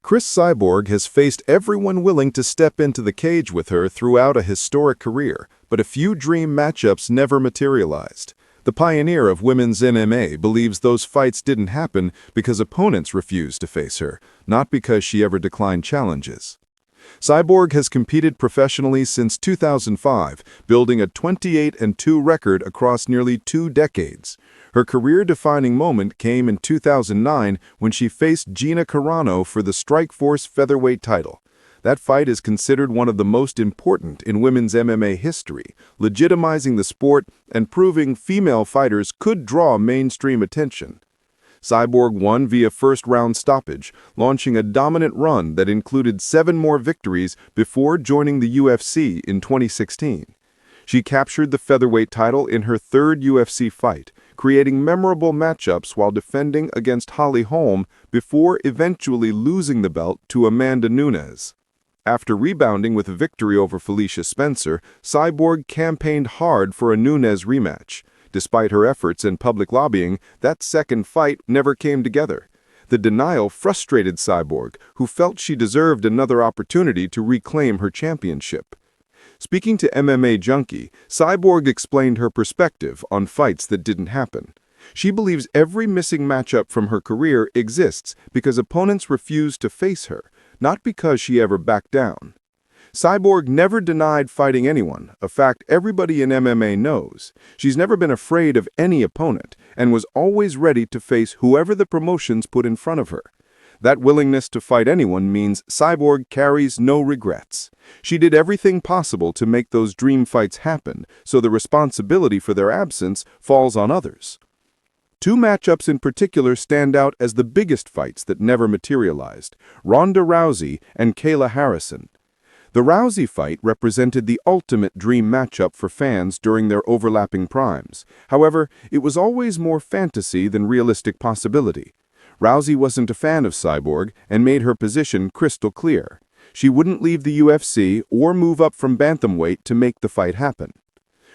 Cris Cyborg has faced everyone willing to step into the cage with her throughout a historic career, but a few dream matchups never materialized. The pioneer of women's MMA believes those fights didn't happen because opponents refused to face her, not because she ever declined challenges. Cyborg has competed professionally since 2005, building a 28-2 record across nearly 2 decades. Her career-defining moment came in 2009 when she faced Gina Carano for the Strikeforce featherweight title. That fight is considered one of the most important in women's MMA history, legitimizing the sport and proving female fighters could draw mainstream attention. Cyborg won via first-round stoppage, launching a dominant run that included 7 more victories before joining the UFC in 2016. She captured the featherweight title in her 3rd UFC fight, creating memorable matchups while defending against Holly Holm before eventually losing the belt to Amanda Nunes. After rebounding with a victory over Felicia Spencer, Cyborg campaigned hard for a Nunes rematch. Despite her efforts and public lobbying, that second fight never came together. The denial frustrated Cyborg, who felt she deserved another opportunity to reclaim her championship. Speaking to MMA Junkie, Cyborg explained her perspective on fights that didn't happen. She believes every missing matchup from her career exists because opponents refused to face her, not because she ever backed down. Cyborg never denied fighting anyone, a fact everybody in MMA knows. She's never been afraid of any opponent and was always ready to face whoever the promotions put in front of her. That willingness to fight anyone means Cyborg carries no regrets. She did everything possible to make those dream fights happen, so the responsibility for their absence falls on others. 2 matchups in particular stand out as the biggest fights that never materialized: Ronda Rousey and Kayla Harrison. The Rousey fight represented the ultimate dream matchup for fans during their overlapping primes. However, it was always more fantasy than realistic possibility. Rousey wasn't a fan of Cyborg and made her position crystal clear. She wouldn't leave the UFC or move up from bantamweight to make the fight happen.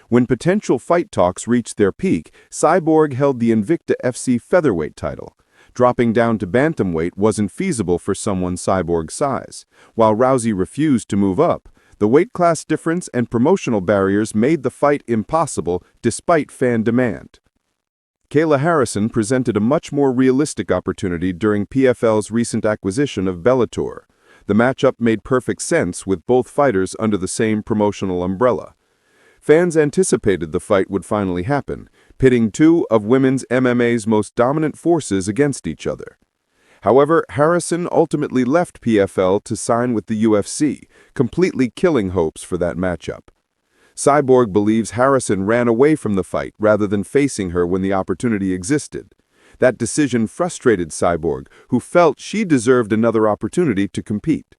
When potential fight talks reached their peak, Cyborg held the Invicta FC featherweight title. Dropping down to bantamweight wasn't feasible for someone Cyborg's size. While Rousey refused to move up, the weight class difference and promotional barriers made the fight impossible despite fan demand. Kayla Harrison presented a much more realistic opportunity during PFL's recent acquisition of Bellator. The matchup made perfect sense with both fighters under the same promotional umbrella. Fans anticipated the fight would finally happen, pitting 2 of women's MMA's most dominant forces against each other. However, Harrison ultimately left PFL to sign with the UFC, completely killing hopes for that matchup. Cyborg believes Harrison ran away from the fight rather than facing her when the opportunity existed. That decision frustrated Cyborg, who felt she deserved another opportunity to compete.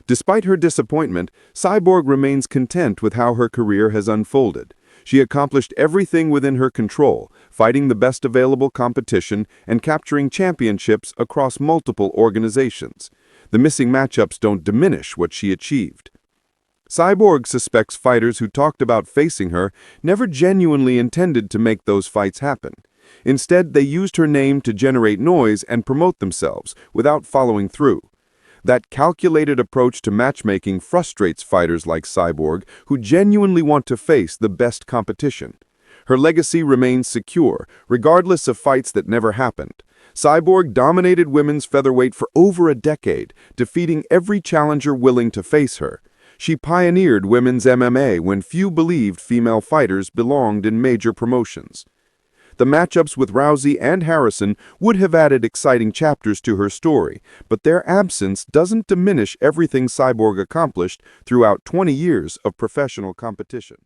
Despite her disappointment, Cyborg remains content with how her career has unfolded. She accomplished everything within her control, fighting the best available competition and capturing championships across multiple organizations. The missing matchups don't diminish what she achieved. Cyborg suspects fighters who talked about facing her never genuinely intended to make those fights happen. Instead, they used her name to generate noise and promote themselves without following through. That calculated approach to matchmaking frustrates fighters like Cyborg who genuinely want to face the best competition. Her legacy remains secure, regardless of fights that never happened. Cyborg dominated women's featherweight for over a decade, defeating every challenger willing to face her. She pioneered women's MMA when few believed female fighters belonged in major promotions. The matchups with Rousey and Harrison would have added exciting chapters to her story, but their absence doesn't diminish everything Cyborg accomplished throughout 20 years of professional competition.